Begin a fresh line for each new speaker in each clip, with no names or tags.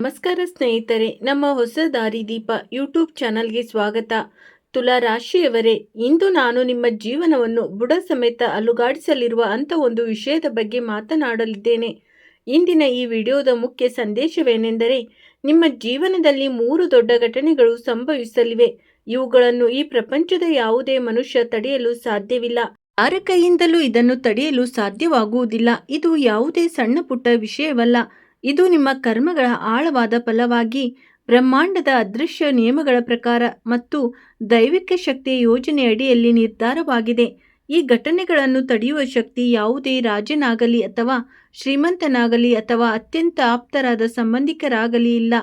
ನಮಸ್ಕಾರ ಸ್ನೇಹಿತರೆ, ನಮ್ಮ ಹೊಸ ದಾರಿದೀಪ ಯೂಟ್ಯೂಬ್ ಚಾನಲ್ಗೆ ಸ್ವಾಗತ. ತುಲಾ ರಾಶಿಯವರೇ, ಇಂದು ನಾನು ನಿಮ್ಮ ಜೀವನವನ್ನು ಬುಡ ಸಮೇತ ಅಲುಗಾಡಿಸಲಿರುವ ಅಂಥ ಒಂದು ವಿಷಯದ ಬಗ್ಗೆ ಮಾತನಾಡಲಿದ್ದೇನೆ. ಇಂದಿನ ಈ ವಿಡಿಯೋದ ಮುಖ್ಯ ಸಂದೇಶವೇನೆಂದರೆ, ನಿಮ್ಮ ಜೀವನದಲ್ಲಿ 3 ದೊಡ್ಡ ಘಟನೆಗಳು ಸಂಭವಿಸಲಿವೆ. ಇವುಗಳನ್ನು ಈ ಪ್ರಪಂಚದ ಯಾವುದೇ ಮನುಷ್ಯ ತಡೆಯಲು ಸಾಧ್ಯವಿಲ್ಲ. ಯಾರ ಕೈಯಿಂದಲೂ ಇದನ್ನು ತಡೆಯಲು ಸಾಧ್ಯವಾಗುವುದಿಲ್ಲ. ಇದು ಯಾವುದೇ ಸಣ್ಣ ಪುಟ್ಟ ವಿಷಯವಲ್ಲ. ಇದು ನಿಮ್ಮ ಕರ್ಮಗಳ ಆಳವಾದ ಫಲವಾಗಿ ಬ್ರಹ್ಮಾಂಡದ ಅದೃಶ್ಯ ನಿಯಮಗಳ ಪ್ರಕಾರ ಮತ್ತು ದೈವಿಕ ಶಕ್ತಿಯ ಯೋಜನೆ ಅಡಿಯಲ್ಲಿ ನಿರ್ಧಾರವಾಗಿದೆ. ಈ ಘಟನೆಗಳನ್ನು ತಡೆಯುವ ಶಕ್ತಿ ಯಾವುದೇ ರಾಜನಾಗಲಿ ಅಥವಾ ಶ್ರೀಮಂತನಾಗಲಿ ಅಥವಾ ಅತ್ಯಂತ ಆಪ್ತರಾದ ಸಂಬಂಧಿಕರಾಗಲಿ ಇಲ್ಲ.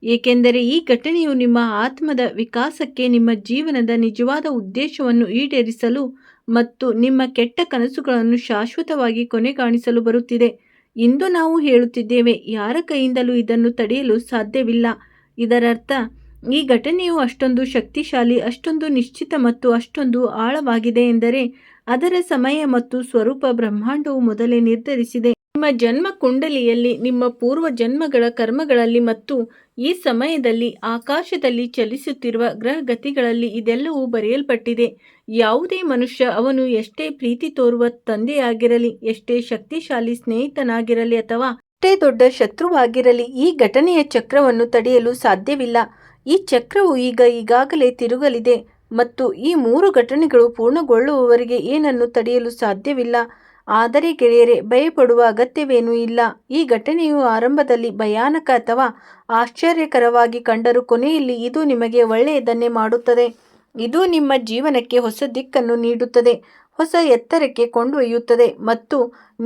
ಏಕೆಂದರೆ ಈ ಘಟನೆಯು ನಿಮ್ಮ ಆತ್ಮದ ವಿಕಾಸಕ್ಕೆ, ನಿಮ್ಮ ಜೀವನದ ನಿಜವಾದ ಉದ್ದೇಶವನ್ನು ಈಡೇರಿಸಲು ಮತ್ತು ನಿಮ್ಮ ಕೆಟ್ಟ ಕನಸುಗಳನ್ನು ಶಾಶ್ವತವಾಗಿ ಕೊನೆಗಾಣಿಸಲು ಬರುತ್ತಿದೆ. ಇಂದು ನಾವು ಹೇಳುತ್ತಿದ್ದೇವೆ, ಯಾರ ಕೈಯಿಂದಲೂ ಇದನ್ನು ತಡೆಯಲು ಸಾಧ್ಯವಿಲ್ಲ. ಇದರರ್ಥ ಈ ಘಟನೆಯು ಅಷ್ಟೊಂದು ಶಕ್ತಿಶಾಲಿ, ಅಷ್ಟೊಂದು ನಿಶ್ಚಿತ ಮತ್ತು ಅಷ್ಟೊಂದು ಆಳವಾಗಿದೆ ಎಂದರೆ ಅದರ ಸಮಯ ಮತ್ತು ಸ್ವರೂಪ ಬ್ರಹ್ಮಾಂಡವು ಮೊದಲೇ ನಿರ್ಧರಿಸಿದೆ. ನಿಮ್ಮ ಜನ್ಮ ಕುಂಡಲಿಯಲ್ಲಿ, ನಿಮ್ಮ ಪೂರ್ವ ಜನ್ಮಗಳ ಕರ್ಮಗಳಲ್ಲಿ ಮತ್ತು ಈ ಸಮಯದಲ್ಲಿ ಆಕಾಶದಲ್ಲಿ ಚಲಿಸುತ್ತಿರುವ ಗ್ರಹಗತಿಗಳಲ್ಲಿ ಇದೆಲ್ಲವೂ ಬರೆಯಲ್ಪಟ್ಟಿದೆ. ಯಾವುದೇ ಮನುಷ್ಯ, ಅವನು ಎಷ್ಟೇ ಪ್ರೀತಿ ತೋರುವ ತಂದೆಯಾಗಿರಲಿ, ಎಷ್ಟೇ ಶಕ್ತಿಶಾಲಿ ಸ್ನೇಹಿತನಾಗಿರಲಿ ಅಥವಾ ಎಷ್ಟೇ ದೊಡ್ಡ ಶತ್ರುವಾಗಿರಲಿ, ಈ ಘಟನೆಯ ಚಕ್ರವನ್ನು ತಡೆಯಲು ಸಾಧ್ಯವಿಲ್ಲ. ಈ ಚಕ್ರವು ಈಗಾಗಲೇ ತಿರುಗಲಿದೆ ಮತ್ತು ಈ 3 ಘಟನೆಗಳು ಪೂರ್ಣಗೊಳ್ಳುವವರೆಗೆ ಏನನ್ನು ತಡೆಯಲು ಸಾಧ್ಯವಿಲ್ಲ. ಆದರೆ ಗೆಳೆಯರೇ, ಭಯಪಡುವ ಅಗತ್ಯವೇನೂ ಇಲ್ಲ. ಈ ಘಟನೆಯು ಆರಂಭದಲ್ಲಿ ಭಯಾನಕ ಅಥವಾ ಆಶ್ಚರ್ಯಕರವಾಗಿ ಕಂಡರೂ ಕೊನೆಯಲ್ಲಿ ಇದು ನಿಮಗೆ ಒಳ್ಳೆಯದನ್ನೇ ಮಾಡುತ್ತದೆ. ಇದು ನಿಮ್ಮ ಜೀವನಕ್ಕೆ ಹೊಸ ದಿಕ್ಕನ್ನು ನೀಡುತ್ತದೆ, ಹೊಸ ಎತ್ತರಕ್ಕೆ ಕೊಂಡೊಯ್ಯುತ್ತದೆ ಮತ್ತು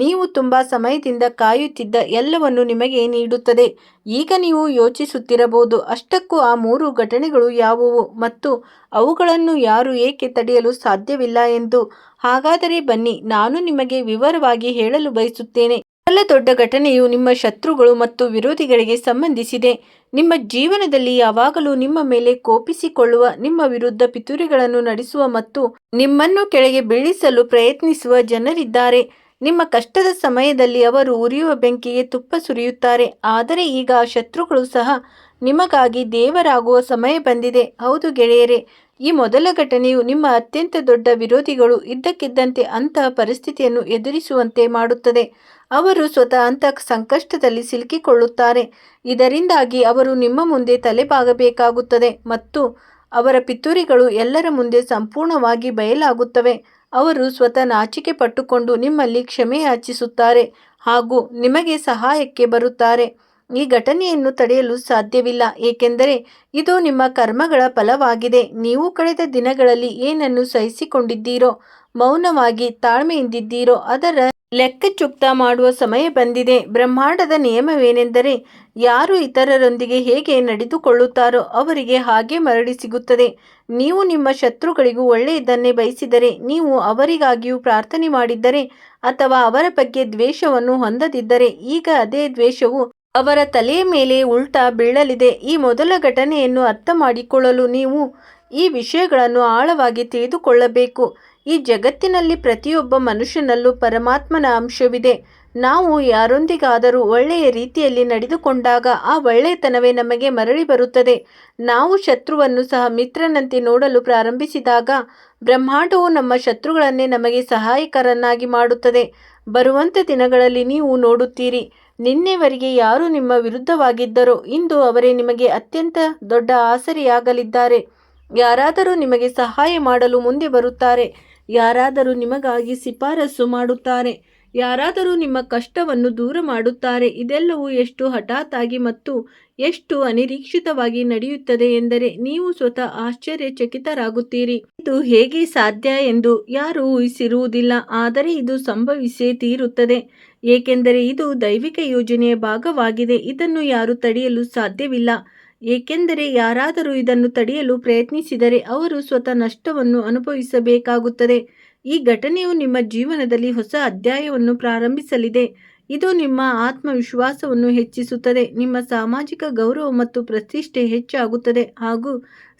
ನೀವು ತುಂಬ ಸಮಯದಿಂದ ಕಾಯುತ್ತಿದ್ದ ಎಲ್ಲವನ್ನು ನಿಮಗೆ ನೀಡುತ್ತದೆ. ಈಗ ನೀವು ಯೋಚಿಸುತ್ತಿರಬಹುದು, ಅಷ್ಟಕ್ಕೂ ಆ 3 ಘಟನೆಗಳು ಯಾವುವು ಮತ್ತು ಅವುಗಳನ್ನು ಯಾರು ಏಕೆ ತಡೆಯಲು ಸಾಧ್ಯವಿಲ್ಲ ಎಂದು. ಹಾಗಾದರೆ ಬನ್ನಿ, ನಾನು ನಿಮಗೆ ವಿವರವಾಗಿ ಹೇಳಲು ಬಯಸುತ್ತೇನೆ. ಮೊದಲ ದೊಡ್ಡ ಘಟನೆಯು ನಿಮ್ಮ ಶತ್ರುಗಳು ಮತ್ತು ವಿರೋಧಿಗಳಿಗೆ ಸಂಬಂಧಿಸಿದೆ. ನಿಮ್ಮ ಜೀವನದಲ್ಲಿ ಯಾವಾಗಲೂ ನಿಮ್ಮ ಮೇಲೆ ಕೋಪಿಸಿಕೊಳ್ಳುವ, ನಿಮ್ಮ ವಿರುದ್ಧ ಪಿತೂರಿಗಳನ್ನು ನಡೆಸುವ ಮತ್ತು ನಿಮ್ಮನ್ನು ಕೆಳಗೆ ಬೀಳಿಸಲು ಪ್ರಯತ್ನಿಸುವ ಜನರಿದ್ದಾರೆ. ನಿಮ್ಮ ಕಷ್ಟದ ಸಮಯದಲ್ಲಿ ಅವರು ಉರಿಯುವ ಬೆಂಕಿಗೆ ತುಪ್ಪ ಸುರಿಯುತ್ತಾರೆ. ಆದರೆ ಈಗ ಆ ಶತ್ರುಗಳು ಸಹ ನಿಮಗಾಗಿ ದೇವರಾಗುವ ಸಮಯ ಬಂದಿದೆ. ಹೌದು ಗೆಳೆಯರೇ, ಈ ಮೊದಲ ಘಟನೆಯು ನಿಮ್ಮ ಅತ್ಯಂತ ದೊಡ್ಡ ವಿರೋಧಿಗಳು ಇದ್ದಕ್ಕಿದ್ದಂತೆ ಅಂತಹ ಪರಿಸ್ಥಿತಿಯನ್ನು ಎದುರಿಸುವಂತೆ ಮಾಡುತ್ತದೆ. ಅವರು ಸ್ವತಃ ಅಂತಹ ಸಂಕಷ್ಟದಲ್ಲಿ ಸಿಲುಕಿಕೊಳ್ಳುತ್ತಾರೆ. ಇದರಿಂದಾಗಿ ಅವರು ನಿಮ್ಮ ಮುಂದೆ ತಲೆಬಾಗಬೇಕಾಗುತ್ತದೆ ಮತ್ತು ಅವರ ಪಿತೂರಿಗಳು ಎಲ್ಲರ ಮುಂದೆ ಸಂಪೂರ್ಣವಾಗಿ ಬಯಲಾಗುತ್ತವೆ. ಅವರು ಸ್ವತಃ ನಾಚಿಕೆ ಪಟ್ಟುಕೊಂಡು ನಿಮ್ಮಲ್ಲಿ ಕ್ಷಮೆ ಯಾಚಿಸುತ್ತಾರೆ ಹಾಗೂ ನಿಮಗೆ ಸಹಾಯಕ್ಕೆ ಬರುತ್ತಾರೆ. ಈ ಘಟನೆಯನ್ನು ತಡೆಯಲು ಸಾಧ್ಯವಿಲ್ಲ, ಏಕೆಂದರೆ ಇದು ನಿಮ್ಮ ಕರ್ಮಗಳ ಫಲವಾಗಿದೆ. ನೀವು ಕಳೆದ ದಿನಗಳಲ್ಲಿ ಏನನ್ನು ಸಹಿಸಿಕೊಂಡಿದ್ದೀರೋ, ಮೌನವಾಗಿ ತಾಳ್ಮೆಯಿಂದಿದ್ದೀರೋ, ಅದರ ಲೆಕ್ಕಚುಕ್ತ ಮಾಡುವ ಸಮಯ ಬಂದಿದೆ. ಬ್ರಹ್ಮಾಂಡದ ನಿಯಮವೇನೆಂದರೆ, ಯಾರು ಇತರರೊಂದಿಗೆ ಹೇಗೆ ನಡೆದುಕೊಳ್ಳುತ್ತಾರೋ ಅವರಿಗೆ ಹಾಗೆ ಮರಳಿ ಸಿಗುತ್ತದೆ. ನೀವು ನಿಮ್ಮ ಶತ್ರುಗಳಿಗೂ ಒಳ್ಳೆಯದನ್ನೇ ಬಯಸಿದರೆ, ನೀವು ಅವರಿಗಾಗಿಯೂ ಪ್ರಾರ್ಥನೆ ಮಾಡಿದ್ದರೆ ಅಥವಾ ಅವರ ಬಗ್ಗೆ ದ್ವೇಷವನ್ನು ಹೊಂದದಿದ್ದರೆ, ಈಗ ಅದೇ ದ್ವೇಷವು ಅವರ ತಲೆಯ ಮೇಲೆ ಉಲ್ಟಾ ಬೀಳಲಿದೆ. ಈ ಮೊದಲ ಘಟನೆಯನ್ನು ಅರ್ಥ ಮಾಡಿಕೊಳ್ಳಲು ನೀವು ಈ ವಿಷಯಗಳನ್ನು ಆಳವಾಗಿ ತಿಳಿದುಕೊಳ್ಳಬೇಕು. ಈ ಜಗತ್ತಿನಲ್ಲಿ ಪ್ರತಿಯೊಬ್ಬ ಮನುಷ್ಯನಲ್ಲೂ ಪರಮಾತ್ಮನ ಅಂಶವಿದೆ. ನಾವು ಯಾರೊಂದಿಗಾದರೂ ಒಳ್ಳೆಯ ರೀತಿಯಲ್ಲಿ ನಡೆದುಕೊಂಡಾಗ ಆ ಒಳ್ಳೆಯತನವೇ ನಮಗೆ ಮರಳಿ ಬರುತ್ತದೆ. ನಾವು ಶತ್ರುವನ್ನು ಸಹ ಮಿತ್ರನಂತೆ ನೋಡಲು ಪ್ರಾರಂಭಿಸಿದಾಗ ಬ್ರಹ್ಮಾಂಡವು ನಮ್ಮ ಶತ್ರುಗಳನ್ನೇ ನಮಗೆ ಸಹಾಯಕರನ್ನಾಗಿ ಮಾಡುತ್ತದೆ. ಬರುವಂಥ ದಿನಗಳಲ್ಲಿ ನೀವು ನೋಡುತ್ತೀರಿ, ನಿನ್ನೆವರೆಗೆ ಯಾರು ನಿಮ್ಮ ವಿರುದ್ಧವಾಗಿದ್ದರೋ ಇಂದು ಅವರೇ ನಿಮಗೆ ಅತ್ಯಂತ ದೊಡ್ಡ ಆಸರೆಯಾಗಲಿದ್ದಾರೆ. ಯಾರಾದರೂ ನಿಮಗೆ ಸಹಾಯ ಮಾಡಲು ಮುಂದೆ ಬರುತ್ತಾರೆ, ಯಾರಾದರೂ ನಿಮಗಾಗಿ ಶಿಫಾರಸು ಮಾಡುತ್ತಾರೆ, ಯಾರಾದರೂ ನಿಮ್ಮ ಕಷ್ಟವನ್ನು ದೂರ ಮಾಡುತ್ತಾರೆ. ಇದೆಲ್ಲವೂ ಎಷ್ಟು ಹಠಾತ್ತಾಗಿ ಮತ್ತು ಎಷ್ಟು ಅನಿರೀಕ್ಷಿತವಾಗಿ ನಡೆಯುತ್ತದೆ ಎಂದರೆ ನೀವು ಸ್ವತಃ ಆಶ್ಚರ್ಯಚಕಿತರಾಗುತ್ತೀರಿ. ಇದು ಹೇಗೆ ಸಾಧ್ಯ ಎಂದು ಯಾರೂ ಊಹಿಸಿರುವುದಿಲ್ಲ, ಆದರೆ ಇದು ಸಂಭವಿಸೇ ತೀರುತ್ತದೆ, ಏಕೆಂದರೆ ಇದು ದೈವಿಕ ಯೋಜನೆಯ ಭಾಗವಾಗಿದೆ. ಇದನ್ನು ಯಾರೂ ತಡೆಯಲು ಸಾಧ್ಯವಿಲ್ಲ, ಏಕೆಂದರೆ ಯಾರಾದರೂ ಇದನ್ನು ತಡೆಯಲು ಪ್ರಯತ್ನಿಸಿದರೆ ಅವರು ಸ್ವತಃ ನಷ್ಟವನ್ನು ಅನುಭವಿಸಬೇಕಾಗುತ್ತದೆ. ಈ ಘಟನೆಯು ನಿಮ್ಮ ಜೀವನದಲ್ಲಿ ಹೊಸ ಅಧ್ಯಾಯವನ್ನು ಪ್ರಾರಂಭಿಸಲಿದೆ. ಇದು ನಿಮ್ಮ ಆತ್ಮವಿಶ್ವಾಸವನ್ನು ಹೆಚ್ಚಿಸುತ್ತದೆ, ನಿಮ್ಮ ಸಾಮಾಜಿಕ ಗೌರವ ಮತ್ತು ಪ್ರತಿಷ್ಠೆ ಹೆಚ್ಚಾಗುತ್ತದೆ ಹಾಗೂ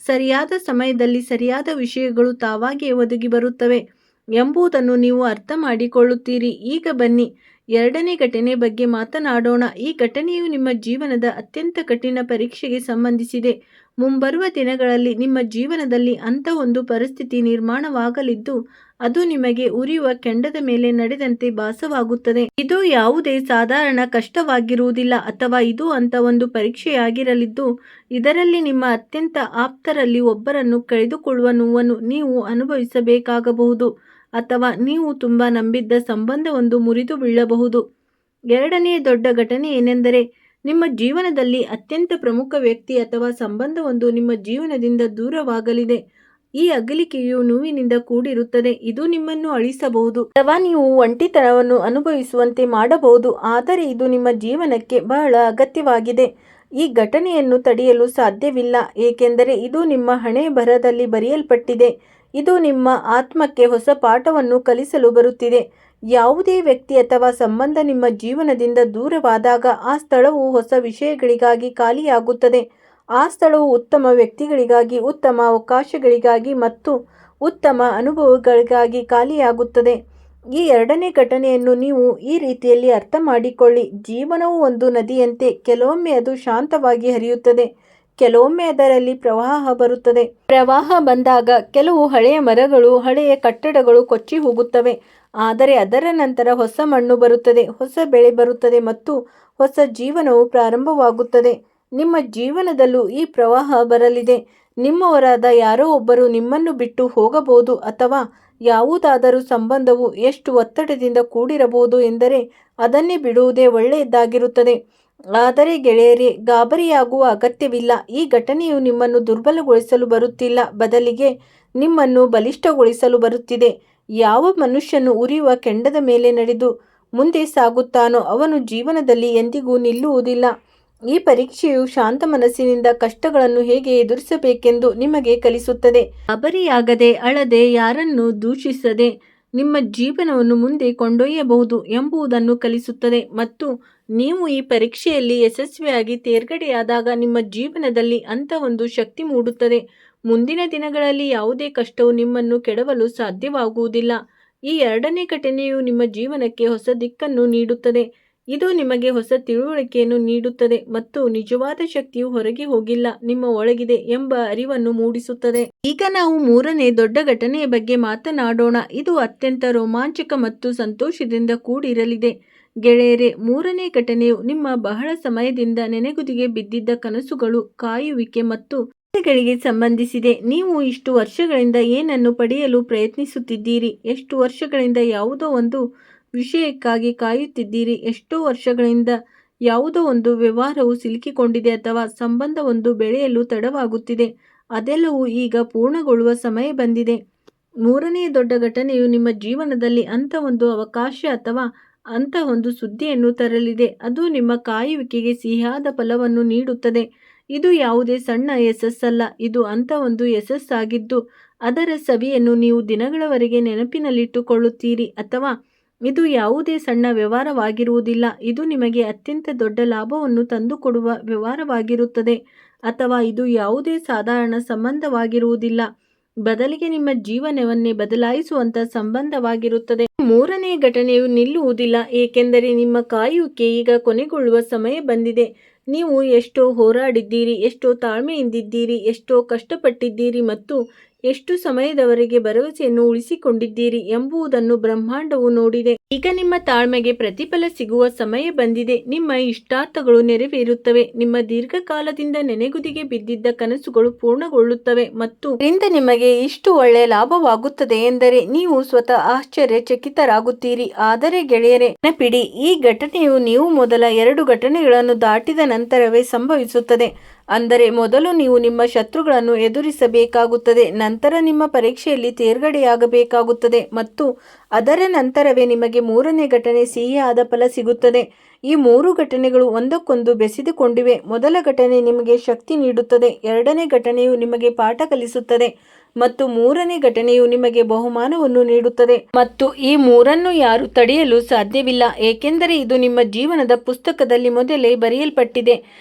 ಸರಿಯಾದ ಸಮಯದಲ್ಲಿ ಸರಿಯಾದ ವಿಷಯಗಳು ತಾವಾಗಿಯೇ ಒದಗಿ ಬರುತ್ತವೆ ಎಂಬುದನ್ನು ನೀವು ಅರ್ಥ ಮಾಡಿಕೊಳ್ಳುತ್ತೀರಿ. ಈಗ ಬನ್ನಿ, ಎರಡನೇ ಘಟನೆ ಬಗ್ಗೆ ಮಾತನಾಡೋಣ. ಈ ಘಟನೆಯು ನಿಮ್ಮ ಜೀವನದ ಅತ್ಯಂತ ಕಠಿಣ ಪರೀಕ್ಷೆಗೆ ಸಂಬಂಧಿಸಿದೆ. ಮುಂಬರುವ ದಿನಗಳಲ್ಲಿ ನಿಮ್ಮ ಜೀವನದಲ್ಲಿ ಅಂಥ ಒಂದು ಪರಿಸ್ಥಿತಿ ನಿರ್ಮಾಣವಾಗಲಿದ್ದು, ಅದು ನಿಮಗೆ ಉರಿಯುವ ಕೆಂಡದ ಮೇಲೆ ನಡೆದಂತೆ ಭಾಸವಾಗುತ್ತದೆ. ಇದು ಯಾವುದೇ ಸಾಧಾರಣ ಕಷ್ಟವಾಗಿರುವುದಿಲ್ಲ ಅಥವಾ ಇದು ಅಂಥ ಒಂದು ಪರೀಕ್ಷೆಯಾಗಿರಲಿದ್ದು, ಇದರಲ್ಲಿ ನಿಮ್ಮ ಅತ್ಯಂತ ಆಪ್ತರಲ್ಲಿ ಒಬ್ಬರನ್ನು ಕಳೆದುಕೊಳ್ಳುವ ನೋವನ್ನು ನೀವು ಅನುಭವಿಸಬೇಕಾಗಬಹುದು ಅಥವಾ ನೀವು ತುಂಬ ನಂಬಿದ್ದ ಸಂಬಂಧವೊಂದು ಮುರಿದು ಬೀಳಬಹುದು. ಎರಡನೇ ದೊಡ್ಡ ಘಟನೆ ಏನೆಂದರೆ, ನಿಮ್ಮ ಜೀವನದಲ್ಲಿ ಅತ್ಯಂತ ಪ್ರಮುಖ ವ್ಯಕ್ತಿ ಅಥವಾ ಸಂಬಂಧವೊಂದು ನಿಮ್ಮ ಜೀವನದಿಂದ ದೂರವಾಗಲಿದೆ. ಈ ಅಗಲಿಕೆಯು ನೋವಿನಿಂದ ಕೂಡಿರುತ್ತದೆ. ಇದು ನಿಮ್ಮನ್ನು ಅಳಿಸಬಹುದು ಅಥವಾ ನೀವು ಒಂಟಿತನವನ್ನು ಅನುಭವಿಸುವಂತೆ ಮಾಡಬಹುದು. ಆದರೆ ಇದು ನಿಮ್ಮ ಜೀವನಕ್ಕೆ ಬಹಳ ಅಗತ್ಯವಾಗಿದೆ. ಈ ಘಟನೆಯನ್ನು ತಡೆಯಲು ಸಾಧ್ಯವಿಲ್ಲ, ಏಕೆಂದರೆ ಇದು ನಿಮ್ಮ ಹಣೆ ಬರಹದಲ್ಲಿ ಬರೆಯಲ್ಪಟ್ಟಿದೆ. ಇದು ನಿಮ್ಮ ಆತ್ಮಕ್ಕೆ ಹೊಸ ಪಾಠವನ್ನು ಕಲಿಸಲು ಬರುತ್ತಿದೆ. ಯಾವುದೇ ವ್ಯಕ್ತಿ ಅಥವಾ ಸಂಬಂಧ ನಿಮ್ಮ ಜೀವನದಿಂದ ದೂರವಾದಾಗ ಆ ಸ್ಥಳವು ಹೊಸ ವಿಷಯಗಳಿಗಾಗಿ ಖಾಲಿಯಾಗುತ್ತದೆ. ಆ ಸ್ಥಳವು ಉತ್ತಮ ವ್ಯಕ್ತಿಗಳಿಗಾಗಿ, ಉತ್ತಮ ಅವಕಾಶಗಳಿಗಾಗಿ ಮತ್ತು ಉತ್ತಮ ಅನುಭವಗಳಿಗಾಗಿ ಖಾಲಿಯಾಗುತ್ತದೆ. ಈ ಎರಡನೇ ಘಟನೆಯನ್ನು ನೀವು ಈ ರೀತಿಯಲ್ಲಿ ಅರ್ಥ ಮಾಡಿಕೊಳ್ಳಿ. ಜೀವನವು ಒಂದು ನದಿಯಂತೆ. ಕೆಲವೊಮ್ಮೆ ಅದು ಶಾಂತವಾಗಿ ಹರಿಯುತ್ತದೆ, ಕೆಲವೊಮ್ಮೆ ಅದರಲ್ಲಿ ಪ್ರವಾಹ ಬರುತ್ತದೆ. ಪ್ರವಾಹ ಬಂದಾಗ ಕೆಲವು ಹಳೆಯ ಮರಗಳು, ಹಳೆಯ ಕಟ್ಟಡಗಳು ಕೊಚ್ಚಿ ಹೋಗುತ್ತವೆ. ಆದರೆ ಅದರ ನಂತರ ಹೊಸ ಮಣ್ಣು ಬರುತ್ತದೆ, ಹೊಸ ಬೆಳೆ ಬರುತ್ತದೆ ಮತ್ತು ಹೊಸ ಜೀವನವು ಪ್ರಾರಂಭವಾಗುತ್ತದೆ. ನಿಮ್ಮ ಜೀವನದಲ್ಲೂ ಈ ಪ್ರವಾಹ ಬರಲಿದೆ. ನಿಮ್ಮವರಾದ ಯಾರೋ ಒಬ್ಬರು ನಿಮ್ಮನ್ನು ಬಿಟ್ಟು ಹೋಗಬಹುದು ಅಥವಾ ಯಾವುದಾದರೂ ಸಂಬಂಧವು ಎಷ್ಟು ಒತ್ತಡದಿಂದ ಕೂಡಿರಬಹುದು ಎಂದರೆ ಅದನ್ನೇ ಬಿಡುವುದೇ ಒಳ್ಳೆಯದಾಗಿರುತ್ತದೆ. ಆದರೆ ಗೆಳೆಯರೇ, ಗಾಬರಿಯಾಗುವ ಅಗತ್ಯವಿಲ್ಲ. ಈ ಘಟನೆಯು ನಿಮ್ಮನ್ನು ದುರ್ಬಲಗೊಳಿಸಲು ಬರುತ್ತಿಲ್ಲ, ಬದಲಿಗೆ ನಿಮ್ಮನ್ನು ಬಲಿಷ್ಠಗೊಳಿಸಲು ಬರುತ್ತಿದೆ. ಯಾವ ಮನುಷ್ಯನು ಉರಿಯುವ ಕೆಂಡದ ಮೇಲೆ ನಡೆದು ಮುಂದೆ ಸಾಗುತ್ತಾನೋ ಅವನು ಜೀವನದಲ್ಲಿ ಎಂದಿಗೂ ನಿಲ್ಲುವುದಿಲ್ಲ. ಈ ಪರೀಕ್ಷೆಯು ಶಾಂತ ಮನಸ್ಸಿನಿಂದ ಕಷ್ಟಗಳನ್ನು ಹೇಗೆ ಎದುರಿಸಬೇಕೆಂದು ನಿಮಗೆ ಕಲಿಸುತ್ತದೆ. ಗಾಬರಿಯಾಗದೆ, ಅಳದೆ, ಯಾರನ್ನು ದೂಷಿಸದೆ ನಿಮ್ಮ ಜೀವನವನ್ನು ಮುಂದೆ ಕೊಂಡೊಯ್ಯಬಹುದು ಎಂಬುದನ್ನು ಕಲಿಸುತ್ತದೆ. ಮತ್ತು ನೀವು ಈ ಪರೀಕ್ಷೆಯಲ್ಲಿ ಯಶಸ್ವಿಯಾಗಿ ತೇರ್ಗಡೆಯಾದಾಗ ನಿಮ್ಮ ಜೀವನದಲ್ಲಿ ಅಂಥ ಒಂದು ಶಕ್ತಿ ಮೂಡುತ್ತದೆ. ಮುಂದಿನ ದಿನಗಳಲ್ಲಿ ಯಾವುದೇ ಕಷ್ಟವು ನಿಮ್ಮನ್ನು ಕೆಡವಲು ಸಾಧ್ಯವಾಗುವುದಿಲ್ಲ. ಈ ಎರಡನೇ ಘಟನೆಯು ನಿಮ್ಮ ಜೀವನಕ್ಕೆ ಹೊಸ ದಿಕ್ಕನ್ನು ನೀಡುತ್ತದೆ. ಇದು ನಿಮಗೆ ಹೊಸ ತಿಳುವಳಿಕೆಯನ್ನು ನೀಡುತ್ತದೆ ಮತ್ತು ನಿಜವಾದ ಶಕ್ತಿಯು ಹೊರಗೆ ಹೋಗಿಲ್ಲ, ನಿಮ್ಮ ಒಳಗಿದೆ ಎಂಬ ಅರಿವನ್ನು ಮೂಡಿಸುತ್ತದೆ. ಈಗ ನಾವು ಮೂರನೇ ದೊಡ್ಡ ಘಟನೆಯ ಬಗ್ಗೆ ಮಾತನಾಡೋಣ. ಇದು ಅತ್ಯಂತ ರೋಮಾಂಚಕ ಮತ್ತು ಸಂತೋಷದಿಂದ ಕೂಡಿರಲಿದೆ. ಗೆಳೆಯರೇ, ಮೂರನೇ ಘಟನೆಯು ನಿಮ್ಮ ಬಹಳ ಸಮಯದಿಂದ ನೆನೆಗುದಿಗೆ ಬಿದ್ದಿದ್ದ ಕನಸುಗಳು, ಕಾಯುವಿಕೆ ಮತ್ತು ಆಸೆಗಳಿಗೆ ಸಂಬಂಧಿಸಿದೆ. ನೀವು ಇಷ್ಟು ವರ್ಷಗಳಿಂದ ಏನನ್ನು ಪಡೆಯಲು ಪ್ರಯತ್ನಿಸುತ್ತಿದ್ದೀರಿ? ಎಷ್ಟು ವರ್ಷಗಳಿಂದ ಯಾವುದೋ ಒಂದು ವಿಷಯಕ್ಕಾಗಿ ಕಾಯುತ್ತಿದ್ದೀರಿ? ಎಷ್ಟೋ ವರ್ಷಗಳಿಂದ ಯಾವುದೋ ಒಂದು ವ್ಯವಹಾರವು ಸಿಲುಕಿಕೊಂಡಿದೆ ಅಥವಾ ಸಂಬಂಧವೊಂದು ಬೆಳೆಯಲು ತಡವಾಗುತ್ತಿದೆ. ಅದೆಲ್ಲವೂ ಈಗ ಪೂರ್ಣಗೊಳ್ಳುವ ಸಮಯ ಬಂದಿದೆ. ಮೂರನೇ ದೊಡ್ಡ ಘಟನೆಯು ನಿಮ್ಮ ಜೀವನದಲ್ಲಿ ಅಂಥ ಒಂದು ಅವಕಾಶ ಅಥವಾ ಅಂಥ ಒಂದು ಸುದ್ದಿಯನ್ನು ತರಲಿದೆ. ಅದು ನಿಮ್ಮ ಕಾಯುವಿಕೆಗೆ ಸಿಹಿಯಾದ ಫಲವನ್ನು ನೀಡುತ್ತದೆ. ಇದು ಯಾವುದೇ ಸಣ್ಣ ಯಶಸ್ಸಲ್ಲ, ಇದು ಅಂಥ ಒಂದು ಯಶಸ್ಸಾಗಿದ್ದು ಅದರ ಸವಿಯನ್ನು ನೀವು ದಿನಗಳವರೆಗೆ ನೆನಪಿನಲ್ಲಿಟ್ಟುಕೊಳ್ಳುತ್ತೀರಿ. ಅಥವಾ ಇದು ಯಾವುದೇ ಸಣ್ಣ ವ್ಯವಹಾರವಾಗಿರುವುದಿಲ್ಲ, ಇದು ನಿಮಗೆ ಅತ್ಯಂತ ದೊಡ್ಡ ಲಾಭವನ್ನು ತಂದುಕೊಡುವ ವ್ಯವಹಾರವಾಗಿರುತ್ತದೆ. ಅಥವಾ ಇದು ಯಾವುದೇ ಸಾಧಾರಣ ಸಂಬಂಧವಾಗಿರುವುದಿಲ್ಲ, ಬದಲಿಗೆ ನಿಮ್ಮ ಜೀವನವನ್ನೇ ಬದಲಾಯಿಸುವಂಥ ಸಂಬಂಧವಾಗಿರುತ್ತದೆ. ಮೂರನೇ ಘಟನೆಯು ನಿಲ್ಲುವುದಿಲ್ಲ, ಏಕೆಂದರೆ ನಿಮ್ಮ ಕಾಯುವಿಕೆ ಈಗ ಕೊನೆಗೊಳ್ಳುವ ಸಮಯ ಬಂದಿದೆ. ನೀವು ಎಷ್ಟೋ ಹೋರಾಡಿದ್ದೀರಿ, ಎಷ್ಟೋ ತಾಳ್ಮೆಯಿಂದಿದ್ದೀರಿ, ಎಷ್ಟೋ ಕಷ್ಟಪಟ್ಟಿದ್ದೀರಿ ಮತ್ತು ಎಷ್ಟು ಸಮಯದವರೆಗೆ ಭರವಸೆಯನ್ನು ಉಳಿಸಿಕೊಂಡಿದ್ದೀರಿ ಎಂಬುದನ್ನು ಬ್ರಹ್ಮಾಂಡವು ನೋಡಿದೆ. ಈಗ ನಿಮ್ಮ ತಾಳ್ಮೆಗೆ ಪ್ರತಿಫಲ ಸಿಗುವ ಸಮಯ ಬಂದಿದೆ. ನಿಮ್ಮ ಇಷ್ಟಾರ್ಥಗಳು ನೆರವೇರುತ್ತವೆ. ನಿಮ್ಮ ದೀರ್ಘಕಾಲದಿಂದ ನೆನೆಗುದಿಗೆ ಬಿದ್ದಿದ್ದ ಕನಸುಗಳು ಪೂರ್ಣಗೊಳ್ಳುತ್ತವೆ ಮತ್ತು ಇದರಿಂದ ನಿಮಗೆ ಇಷ್ಟು ಒಳ್ಳೆಯ ಲಾಭವಾಗುತ್ತದೆ ಎಂದರೆ ನೀವು ಸ್ವತಃ ಆಶ್ಚರ್ಯಚಕಿತರಾಗುತ್ತೀರಿ. ಆದರೆ ಗೆಳೆಯರೇ, ನೆನಪಿಡಿ, ಈ ಘಟನೆಯು ನೀವು ಮೊದಲ 2 ಘಟನೆಗಳನ್ನು ದಾಟಿದ ನಂತರವೇ ಸಂಭವಿಸುತ್ತದೆ. ಅಂದರೆ ಮೊದಲು ನೀವು ನಿಮ್ಮ ಶತ್ರುಗಳನ್ನು ಎದುರಿಸಬೇಕಾಗುತ್ತದೆ, ನಂತರ ನಿಮ್ಮ ಪರೀಕ್ಷೆಯಲ್ಲಿ ತೇರ್ಗಡೆಯಾಗಬೇಕಾಗುತ್ತದೆ ಮತ್ತು ಅದರ ನಂತರವೇ ನಿಮಗೆ ಮೂರನೇ ಘಟನೆ ಸಿಹಿಯಾದ ಫಲ ಸಿಗುತ್ತದೆ. ಈ 3 ಘಟನೆಗಳು ಒಂದಕ್ಕೊಂದು ಬೆಸೆದುಕೊಂಡಿವೆ. ಮೊದಲ ಘಟನೆ ನಿಮಗೆ ಶಕ್ತಿ ನೀಡುತ್ತದೆ, ಎರಡನೇ ಘಟನೆಯು ನಿಮಗೆ ಪಾಠ ಕಲಿಸುತ್ತದೆ ಮತ್ತು ಮೂರನೇ ಘಟನೆಯು ನಿಮಗೆ ಬಹುಮಾನವನ್ನು ನೀಡುತ್ತದೆ. ಮತ್ತು ಈ ಮೂರನ್ನು ಯಾರೂ ತಡೆಯಲು ಸಾಧ್ಯವಿಲ್ಲ, ಏಕೆಂದರೆ ಇದು ನಿಮ್ಮ ಜೀವನದ ಪುಸ್ತಕದಲ್ಲಿ ಮೊದಲೇ ಬರೆಯಲ್ಪಟ್ಟಿದೆ.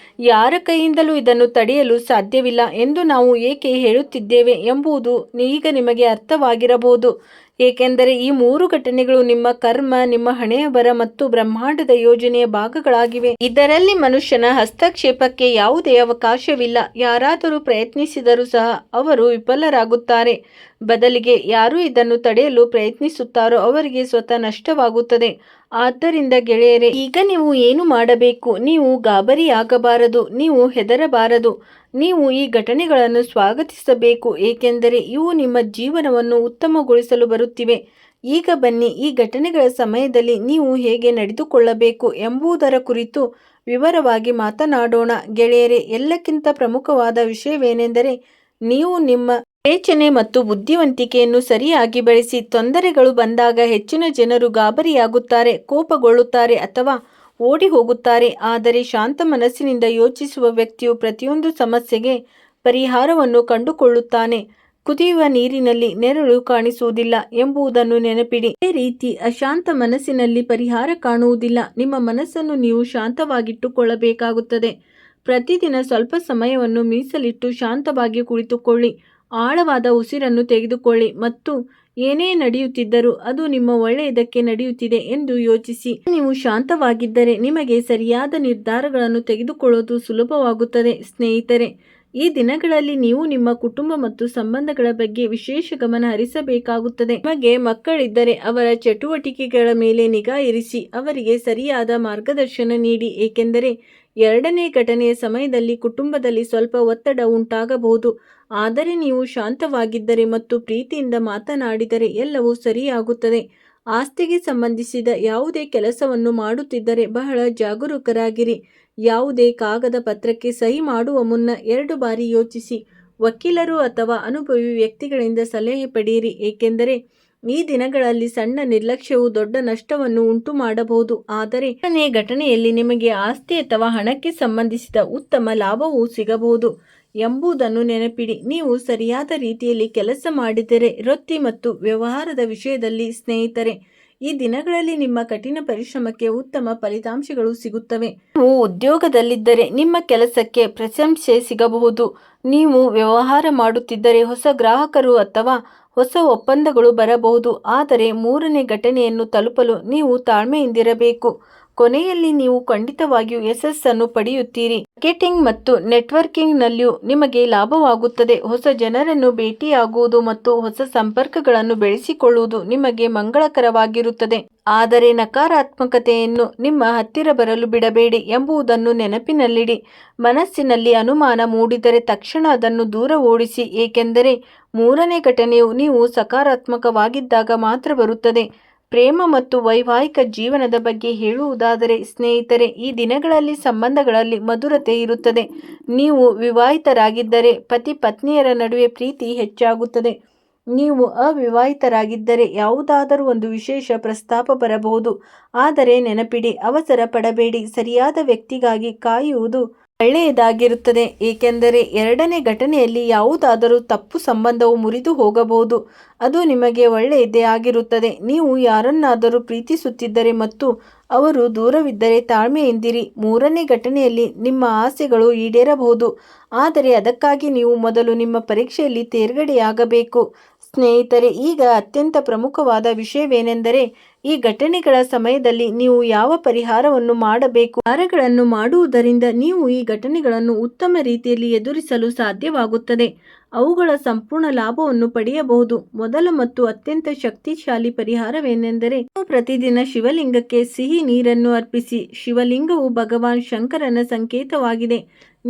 ಯಾರ ಕೈಯಿಂದಲೂ ಇದನ್ನು ತಡೆಯಲು ಸಾಧ್ಯವಿಲ್ಲ ಎಂದು ನಾವು ಏಕೆ ಹೇಳುತ್ತಿದ್ದೇವೆ ಎಂಬುದು ಈಗ ನಿಮಗೆ ಅರ್ಥವಾಗಿರಬಹುದು. ಏಕೆಂದರೆ ಈ ಮೂರು ಘಟನೆಗಳು ನಿಮ್ಮ ಕರ್ಮ, ನಿಮ್ಮ ಹಣೆಯ ಬರ ಮತ್ತು ಬ್ರಹ್ಮಾಂಡದ ಯೋಜನೆಯ ಭಾಗಗಳಾಗಿವೆ. ಇದರಲ್ಲಿ ಮನುಷ್ಯನ ಹಸ್ತಕ್ಷೇಪಕ್ಕೆ ಯಾವುದೇ ಅವಕಾಶವಿಲ್ಲ. ಯಾರಾದರೂ ಪ್ರಯತ್ನಿಸಿದರೂ ಸಹ ಅವರು ವಿಫಲರಾಗುತ್ತಾರೆ. ಬದಲಿಗೆ ಯಾರು ಇದನ್ನು ತಡೆಯಲು ಪ್ರಯತ್ನಿಸುತ್ತಾರೋ ಅವರಿಗೆ ಸ್ವತಃ ನಷ್ಟವಾಗುತ್ತದೆ. ಆದ್ದರಿಂದ ಗೆಳೆಯರೇ, ಈಗ ನೀವು ಏನು ಮಾಡಬೇಕು? ನೀವು ಗಾಬರಿಯಾಗಬಾರದು, ನೀವು ಹೆದರಬಾರದು. ನೀವು ಈ ಘಟನೆಗಳನ್ನು ಸ್ವಾಗತಿಸಬೇಕು, ಏಕೆಂದರೆ ಇವು ನಿಮ್ಮ ಜೀವನವನ್ನು ಉತ್ತಮಗೊಳಿಸಲು ಬರುತ್ತಿವೆ. ಈಗ ಬನ್ನಿ, ಈ ಘಟನೆಗಳ ಸಮಯದಲ್ಲಿ ನೀವು ಹೇಗೆ ನಡೆದುಕೊಳ್ಳಬೇಕು ಎಂಬುದರ ಕುರಿತು ವಿವರವಾಗಿ ಮಾತನಾಡೋಣ. ಗೆಳೆಯರೇ, ಎಲ್ಲಕ್ಕಿಂತ ಪ್ರಮುಖವಾದ ವಿಷಯವೇನೆಂದರೆ ನೀವು ನಿಮ್ಮ ವಿವೇಚನೆ ಮತ್ತು ಬುದ್ಧಿವಂತಿಕೆಯನ್ನು ಸರಿಯಾಗಿ ಬಳಸಿ. ತೊಂದರೆಗಳು ಬಂದಾಗ ಹೆಚ್ಚಿನ ಜನರು ಗಾಬರಿಯಾಗುತ್ತಾರೆ, ಕೋಪಗೊಳ್ಳುತ್ತಾರೆ ಅಥವಾ ಓಡಿ ಹೋಗುತ್ತಾರೆ. ಆದರೆ ಶಾಂತ ಮನಸ್ಸಿನಿಂದ ಯೋಚಿಸುವ ವ್ಯಕ್ತಿಯು ಪ್ರತಿಯೊಂದು ಸಮಸ್ಯೆಗೆ ಪರಿಹಾರವನ್ನು ಕಂಡುಕೊಳ್ಳುತ್ತಾನೆ. ಕುದಿಯುವ ನೀರಿನಲ್ಲಿ ನೆರಳು ಕಾಣಿಸುವುದಿಲ್ಲ ಎಂಬುದನ್ನು ನೆನಪಿಡಿ. ಅದೇ ರೀತಿ ಅಶಾಂತ ಮನಸ್ಸಿನಲ್ಲಿ ಪರಿಹಾರ ಕಾಣುವುದಿಲ್ಲ. ನಿಮ್ಮ ಮನಸ್ಸನ್ನು ನೀವು ಶಾಂತವಾಗಿಟ್ಟುಕೊಳ್ಳಬೇಕಾಗುತ್ತದೆ. ಪ್ರತಿದಿನ ಸ್ವಲ್ಪ ಸಮಯವನ್ನು ಮೀಸಲಿಟ್ಟು ಶಾಂತವಾಗಿ ಕುಳಿತುಕೊಳ್ಳಿ. ಆಳವಾದ ಉಸಿರನ್ನು ತೆಗೆದುಕೊಳ್ಳಿ ಮತ್ತು ಏನೇ ನಡೆಯುತ್ತಿದ್ದರೂ ಅದು ನಿಮ್ಮ ಒಳ್ಳೆಯದಕ್ಕೆ ನಡೆಯುತ್ತಿದೆ ಎಂದು ಯೋಚಿಸಿ. ನೀವು ಶಾಂತವಾಗಿದ್ದರೆ ನಿಮಗೆ ಸರಿಯಾದ ನಿರ್ಧಾರಗಳನ್ನು ತೆಗೆದುಕೊಳ್ಳುವುದು ಸುಲಭವಾಗುತ್ತದೆ. ಸ್ನೇಹಿತರೆ, ಈ ದಿನಗಳಲ್ಲಿ ನೀವು ನಿಮ್ಮ ಕುಟುಂಬ ಮತ್ತು ಸಂಬಂಧಗಳ ಬಗ್ಗೆ ವಿಶೇಷ ಗಮನ ಹರಿಸಬೇಕಾಗುತ್ತದೆ. ನಿಮಗೆ ಮಕ್ಕಳಿದ್ದರೆ ಅವರ ಚಟುವಟಿಕೆಗಳ ಮೇಲೆ ನಿಗಾ ಇರಿಸಿ, ಅವರಿಗೆ ಸರಿಯಾದ ಮಾರ್ಗದರ್ಶನ ನೀಡಿ. ಏಕೆಂದರೆ ಎರಡನೇ ಘಟನೆಯ ಸಮಯದಲ್ಲಿ ಕುಟುಂಬದಲ್ಲಿ ಸ್ವಲ್ಪ ಒತ್ತಡ ಉಂಟಾಗಬಹುದು. ಆದರೆ ನೀವು ಶಾಂತವಾಗಿದ್ದರೆ ಮತ್ತು ಪ್ರೀತಿಯಿಂದ ಮಾತನಾಡಿದರೆ ಎಲ್ಲವೂ ಸರಿಯಾಗುತ್ತದೆ. ಆಸ್ತಿಗೆ ಸಂಬಂಧಿಸಿದ ಯಾವುದೇ ಕೆಲಸವನ್ನು ಮಾಡುತ್ತಿದ್ದರೆ ಬಹಳ ಜಾಗರೂಕರಾಗಿರಿ. ಯಾವುದೇ ಕಾಗದ ಪತ್ರಕ್ಕೆ ಸಹಿ ಮಾಡುವ ಮುನ್ನ 2 ಬಾರಿ ಯೋಚಿಸಿ. ವಕೀಲರು ಅಥವಾ ಅನುಭವಿ ವ್ಯಕ್ತಿಗಳಿಂದ ಸಲಹೆ ಪಡೆಯಿರಿ, ಏಕೆಂದರೆ ಈ ದಿನಗಳಲ್ಲಿ ಸಣ್ಣ ನಿರ್ಲಕ್ಷ್ಯವು ದೊಡ್ಡ ನಷ್ಟವನ್ನು ಉಂಟು ಮಾಡಬಹುದು. ಆದರೆ ಎರಡನೇ ಘಟನೆಯಲ್ಲಿ ನಿಮಗೆ ಆಸ್ತಿ ಅಥವಾ ಹಣಕ್ಕೆ ಸಂಬಂಧಿಸಿದ ಉತ್ತಮ ಲಾಭವೂ ಸಿಗಬಹುದು ಎಂಬುದನ್ನು ನೆನಪಿಡಿ. ನೀವು ಸರಿಯಾದ ರೀತಿಯಲ್ಲಿ ಕೆಲಸ ಮಾಡಿದರೆ ವೃತ್ತಿ ಮತ್ತು ವ್ಯವಹಾರದ ವಿಷಯದಲ್ಲಿ ಸ್ನೇಹಿತರೆ, ಈ ದಿನಗಳಲ್ಲಿ ನಿಮ್ಮ ಕಠಿಣ ಪರಿಶ್ರಮಕ್ಕೆ ಉತ್ತಮ ಫಲಿತಾಂಶಗಳು ಸಿಗುತ್ತವೆ. ನೀವು ಉದ್ಯೋಗದಲ್ಲಿದ್ದರೆ ನಿಮ್ಮ ಕೆಲಸಕ್ಕೆ ಪ್ರಶಂಸೆ ಸಿಗಬಹುದು. ನೀವು ವ್ಯವಹಾರ ಮಾಡುತ್ತಿದ್ದರೆ ಹೊಸ ಗ್ರಾಹಕರು ಅಥವಾ ಹೊಸ ಒಪ್ಪಂದಗಳು ಬರಬಹುದು. ಆದರೆ ಮೂರನೇ ಘಟನೆಯನ್ನು ತಲುಪಲು ನೀವು ತಾಳ್ಮೆಯಿಂದಿರಬೇಕು. ಕೊನೆಯಲ್ಲಿ ನೀವು ಖಂಡಿತವಾಗಿಯೂ ಯಶಸ್ಸನ್ನು ಪಡೆಯುತ್ತೀರಿ. ಮಾರ್ಕೆಟಿಂಗ್ ಮತ್ತು ನೆಟ್ವರ್ಕಿಂಗ್ನಲ್ಲಿಯೂ ನಿಮಗೆ ಲಾಭವಾಗುತ್ತದೆ. ಹೊಸ ಜನರನ್ನು ಭೇಟಿಯಾಗುವುದು ಮತ್ತು ಹೊಸ ಸಂಪರ್ಕಗಳನ್ನು ಬೆಳೆಸಿಕೊಳ್ಳುವುದು ನಿಮಗೆ ಮಂಗಳಕರವಾಗಿರುತ್ತದೆ. ಆದರೆ ನಕಾರಾತ್ಮಕತೆಯನ್ನು ನಿಮ್ಮ ಹತ್ತಿರ ಬರಲು ಬಿಡಬೇಡಿ ಎಂಬುದನ್ನು ನೆನಪಿನಲ್ಲಿಡಿ. ಮನಸ್ಸಿನಲ್ಲಿ ಅನುಮಾನ ಮೂಡಿದರೆ ತಕ್ಷಣ ಅದನ್ನು ದೂರ ಓಡಿಸಿ, ಏಕೆಂದರೆ ಮೂರನೇ ಘಟನೆಯು ನೀವು ಸಕಾರಾತ್ಮಕವಾಗಿದ್ದಾಗ ಮಾತ್ರ ಬರುತ್ತದೆ. ಪ್ರೇಮ ಮತ್ತು ವೈವಾಹಿಕ ಜೀವನದ ಬಗ್ಗೆ ಹೇಳುವುದಾದರೆ ಸ್ನೇಹಿತರೆ, ಈ ದಿನಗಳಲ್ಲಿ ಸಂಬಂಧಗಳಲ್ಲಿ ಮಧುರತೆ ಇರುತ್ತದೆ. ನೀವು ವಿವಾಹಿತರಾಗಿದ್ದರೆ ಪತಿ ಪತ್ನಿಯರ ನಡುವೆ ಪ್ರೀತಿ ಹೆಚ್ಚಾಗುತ್ತದೆ. ನೀವು ಅವಿವಾಹಿತರಾಗಿದ್ದರೆ ಯಾವುದಾದರೂ ಒಂದು ವಿಶೇಷ ಪ್ರಸ್ತಾಪ ಬರಬಹುದು. ಆದರೆ ನೆನಪಿಡಿ, ಅವಸರ ಪಡಬೇಡಿ. ಸರಿಯಾದ ವ್ಯಕ್ತಿಗಾಗಿ ಕಾಯುವುದು ಒಳ್ಳೆಯದಾಗಿರುತ್ತದೆ. ಏಕೆಂದರೆ ಎರಡನೇ ಘಟನೆಯಲ್ಲಿ ಯಾವುದಾದರೂ ತಪ್ಪು ಸಂಬಂಧವು ಮುರಿದು ಹೋಗಬಹುದು. ಅದು ನಿಮಗೆ ಒಳ್ಳೆಯದೇ ಆಗಿರುತ್ತದೆ. ನೀವು ಯಾರನ್ನಾದರೂ ಪ್ರೀತಿಸುತ್ತಿದ್ದರೆ ಮತ್ತು ಅವರು ದೂರವಿದ್ದರೆ ತಾಳ್ಮೆಯಿಂದಿರಿ. ಮೂರನೇ ಘಟನೆಯಲ್ಲಿ ನಿಮ್ಮ ಆಸೆಗಳು ಈಡೇರಬಹುದು, ಆದರೆ ಅದಕ್ಕಾಗಿ ನೀವು ಮೊದಲು ನಿಮ್ಮ ಪರೀಕ್ಷೆಯಲ್ಲಿ ತೇರ್ಗಡೆಯಾಗಬೇಕು. ಸ್ನೇಹಿತರೆ, ಈಗ ಅತ್ಯಂತ ಪ್ರಮುಖವಾದ ವಿಷಯವೇನೆಂದರೆ ಈ ಘಟನೆಗಳ ಸಮಯದಲ್ಲಿ ನೀವು ಯಾವ ಪರಿಹಾರವನ್ನು ಮಾಡಬೇಕು. ಪರಿಹಾರಗಳನ್ನು ಮಾಡುವುದರಿಂದ ನೀವು ಈ ಘಟನೆಗಳನ್ನು ಉತ್ತಮ ರೀತಿಯಲ್ಲಿ ಎದುರಿಸಲು ಸಾಧ್ಯವಾಗುತ್ತದೆ. ಅವುಗಳ ಸಂಪೂರ್ಣ ಲಾಭವನ್ನು ಪಡೆಯಬಹುದು. ಮೊದಲ ಮತ್ತು ಅತ್ಯಂತ ಶಕ್ತಿಶಾಲಿ ಪರಿಹಾರವೇನೆಂದರೆ ನೀವು ಪ್ರತಿದಿನ ಶಿವಲಿಂಗಕ್ಕೆ ಸಿಹಿ ನೀರನ್ನು ಅರ್ಪಿಸಿ. ಶಿವಲಿಂಗವು ಭಗವಾನ್ ಶಂಕರನ ಸಂಕೇತವಾಗಿದೆ.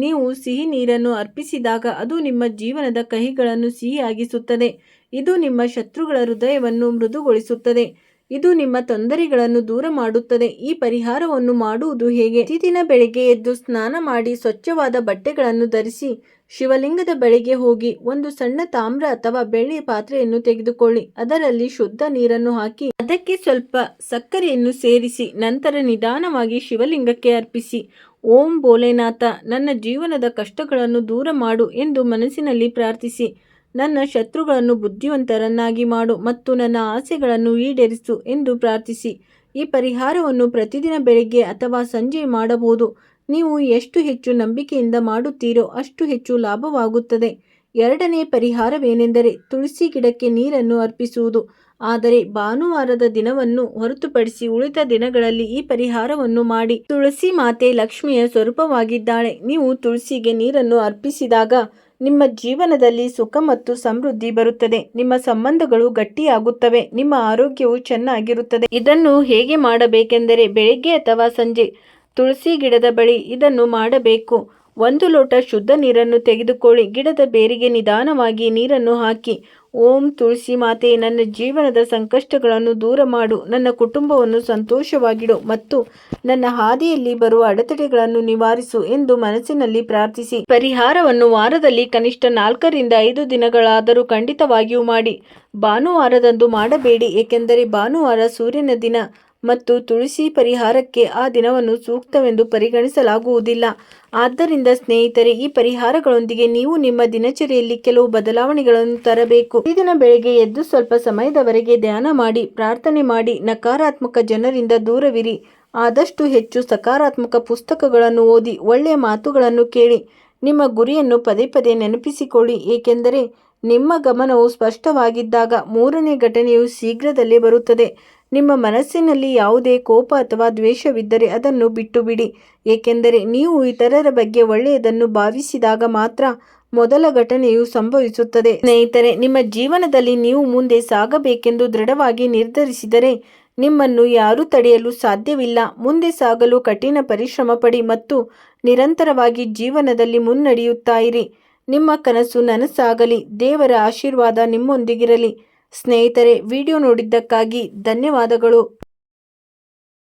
ನೀವು ಸಿಹಿ ನೀರನ್ನು ಅರ್ಪಿಸಿದಾಗ ಅದು ನಿಮ್ಮ ಜೀವನದ ಕಹಿಗಳನ್ನು ಸಿಹಿಯಾಗಿಸುತ್ತದೆ. ಇದು ನಿಮ್ಮ ಶತ್ರುಗಳ ಹೃದಯವನ್ನು ಮೃದುಗೊಳಿಸುತ್ತದೆ. ಇದು ನಿಮ್ಮ ತೊಂದರೆಗಳನ್ನು ದೂರ ಮಾಡುತ್ತದೆ. ಈ ಪರಿಹಾರವನ್ನು ಮಾಡುವುದು ಹೇಗೆ? ಪ್ರತಿದಿನ ಬೆಳಿಗ್ಗೆ ಎದ್ದು ಸ್ನಾನ ಮಾಡಿ ಸ್ವಚ್ಛವಾದ ಬಟ್ಟೆಗಳನ್ನು ಧರಿಸಿ ಶಿವಲಿಂಗದ ಬಳಿಗೆ ಹೋಗಿ ಒಂದು ಸಣ್ಣ ತಾಮ್ರ ಅಥವಾ ಬೆಳ್ಳಿ ಪಾತ್ರೆಯನ್ನು ತೆಗೆದುಕೊಳ್ಳಿ. ಅದರಲ್ಲಿ ಶುದ್ಧ ನೀರನ್ನು ಹಾಕಿ ಅದಕ್ಕೆ ಸ್ವಲ್ಪ ಸಕ್ಕರೆಯನ್ನು ಸೇರಿಸಿ ನಂತರ ನಿಧಾನವಾಗಿ ಶಿವಲಿಂಗಕ್ಕೆ ಅರ್ಪಿಸಿ. ಓಂ ಭೋಲೆನಾಥ, ನನ್ನ ಜೀವನದ ಕಷ್ಟಗಳನ್ನು ದೂರ ಮಾಡು ಎಂದು ಮನಸ್ಸಿನಲ್ಲಿ ಪ್ರಾರ್ಥಿಸಿ. ನನ್ನ ಶತ್ರುಗಳನ್ನು ಬುದ್ಧಿವಂತರನ್ನಾಗಿ ಮಾಡು ಮತ್ತು ನನ್ನ ಆಸೆಗಳನ್ನು ಈಡೇರಿಸು ಎಂದು ಪ್ರಾರ್ಥಿಸಿ. ಈ ಪರಿಹಾರವನ್ನು ಪ್ರತಿದಿನ ಬೆಳಿಗ್ಗೆ ಅಥವಾ ಸಂಜೆ ಮಾಡಬಹುದು. ನೀವು ಎಷ್ಟು ಹೆಚ್ಚು ನಂಬಿಕೆಯಿಂದ ಮಾಡುತ್ತೀರೋ ಅಷ್ಟು ಹೆಚ್ಚು ಲಾಭವಾಗುತ್ತದೆ. ಎರಡನೇ ಪರಿಹಾರವೇನೆಂದರೆ ತುಳಸಿ ಗಿಡಕ್ಕೆ ನೀರನ್ನು ಅರ್ಪಿಸುವುದು. ಆದರೆ ಭಾನುವಾರದ ದಿನವನ್ನು ಹೊರತುಪಡಿಸಿ ಉಳಿದ ದಿನಗಳಲ್ಲಿ ಈ ಪರಿಹಾರವನ್ನು ಮಾಡಿ. ತುಳಸಿ ಮಾತೆ ಲಕ್ಷ್ಮಿಯ ಸ್ವರೂಪವಾಗಿದ್ದಾಳೆ. ನೀವು ತುಳಸಿಗೆ ನೀರನ್ನು ಅರ್ಪಿಸಿದಾಗ ನಿಮ್ಮ ಜೀವನದಲ್ಲಿ ಸುಖ ಮತ್ತು ಸಮೃದ್ಧಿ ಬರುತ್ತದೆ. ನಿಮ್ಮ ಸಂಬಂಧಗಳು ಗಟ್ಟಿಯಾಗುತ್ತವೆ. ನಿಮ್ಮ ಆರೋಗ್ಯವು ಚೆನ್ನಾಗಿರುತ್ತದೆ. ಇದನ್ನು ಹೇಗೆ ಮಾಡಬೇಕೆಂದರೆ ಬೆಳಿಗ್ಗೆ ಅಥವಾ ಸಂಜೆ ತುಳಸಿ ಗಿಡದ ಬಳಿ ಇದನ್ನು ಮಾಡಬೇಕು. 1 ಲೋಟ ಶುದ್ಧ ನೀರನ್ನು ತೆಗೆದುಕೊಳ್ಳಿ. ಗಿಡದ ಬೇರಿಗೆ ನಿಧಾನವಾಗಿ ನೀರನ್ನು ಹಾಕಿ, ಓಂ ತುಳಸಿ ಮಾತೆ, ನನ್ನ ಜೀವನದ ಸಂಕಷ್ಟಗಳನ್ನು ದೂರ ಮಾಡು, ನನ್ನ ಕುಟುಂಬವನ್ನು ಸಂತೋಷವಾಗಿಡು ಮತ್ತು ನನ್ನ ಹಾದಿಯಲ್ಲಿ ಬರುವ ಅಡೆತಡೆಗಳನ್ನು ನಿವಾರಿಸು ಎಂದು ಮನಸ್ಸಿನಲ್ಲಿ ಪ್ರಾರ್ಥಿಸಿ. ಪರಿಹಾರವನ್ನು ವಾರದಲ್ಲಿ ಕನಿಷ್ಠ 4 ರಿಂದ 5 ದಿನಗಳಾದರೂ ಖಂಡಿತವಾಗಿಯೂ ಮಾಡಿ. ಭಾನುವಾರದಂದು ಮಾಡಬೇಡಿ, ಏಕೆಂದರೆ ಭಾನುವಾರ ಸೂರ್ಯನ ದಿನ ಮತ್ತು ತುಳಸಿ ಪರಿಹಾರಕ್ಕೆ ಆ ದಿನವನ್ನು ಸೂಕ್ತವೆಂದು ಪರಿಗಣಿಸಲಾಗುವುದಿಲ್ಲ. ಆದ್ದರಿಂದ ಸ್ನೇಹಿತರೆ, ಈ ಪರಿಹಾರಗಳೊಂದಿಗೆ ನೀವು ನಿಮ್ಮ ದಿನಚರಿಯಲ್ಲಿ ಕೆಲವು ಬದಲಾವಣೆಗಳನ್ನು ತರಬೇಕು. ಪ್ರತಿದಿನ ಬೆಳಗ್ಗೆ ಎದ್ದು ಸ್ವಲ್ಪ ಸಮಯದವರೆಗೆ ಧ್ಯಾನ ಮಾಡಿ, ಪ್ರಾರ್ಥನೆ ಮಾಡಿ, ನಕಾರಾತ್ಮಕ ಜನರಿಂದ ದೂರವಿರಿ. ಆದಷ್ಟು ಹೆಚ್ಚು ಸಕಾರಾತ್ಮಕ ಪುಸ್ತಕಗಳನ್ನು ಓದಿ, ಒಳ್ಳೆಯ ಮಾತುಗಳನ್ನು ಕೇಳಿ. ನಿಮ್ಮ ಗುರಿಯನ್ನು ಪದೇ ಪದೇ ನೆನಪಿಸಿಕೊಳ್ಳಿ, ಏಕೆಂದರೆ ನಿಮ್ಮ ಗಮನವು ಸ್ಪಷ್ಟವಾಗಿದ್ದಾಗ 3ನೇ ಘಟನೆಯು ಶೀಘ್ರದಲ್ಲೇ ಬರುತ್ತದೆ. ನಿಮ್ಮ ಮನಸ್ಸಿನಲ್ಲಿ ಯಾವುದೇ ಕೋಪ ಅಥವಾ ದ್ವೇಷವಿದ್ದರೆ ಅದನ್ನು ಬಿಟ್ಟುಬಿಡಿ, ಏಕೆಂದರೆ ನೀವು ಇತರರ ಬಗ್ಗೆ ಒಳ್ಳೆಯದನ್ನು ಭಾವಿಸಿದಾಗ ಮಾತ್ರ ಮೊದಲ ಘಟನೆಯು ಸಂಭವಿಸುತ್ತದೆ. ಸ್ನೇಹಿತರೆ, ನಿಮ್ಮ ಜೀವನದಲ್ಲಿ ನೀವು ಮುಂದೆ ಸಾಗಬೇಕೆಂದು ದೃಢವಾಗಿ ನಿರ್ಧರಿಸಿದರೆ ನಿಮ್ಮನ್ನು ಯಾರೂ ತಡೆಯಲು ಸಾಧ್ಯವಿಲ್ಲ. ಮುಂದೆ ಸಾಗಲು ಕಠಿಣ ಪರಿಶ್ರಮ ಪಡಿ ಮತ್ತು ನಿರಂತರವಾಗಿ ಜೀವನದಲ್ಲಿ ಮುನ್ನಡೆಯುತ್ತಾ ಇರಿ. ನಿಮ್ಮ ಕನಸು ನನಸಾಗಲಿ. ದೇವರ ಆಶೀರ್ವಾದ ನಿಮ್ಮೊಂದಿಗಿರಲಿ. ಸ್ನೇಹಿತರೆ, ವಿಡಿಯೋ ನೋಡಿದ್ದಕ್ಕಾಗಿ ಧನ್ಯವಾದಗಳು.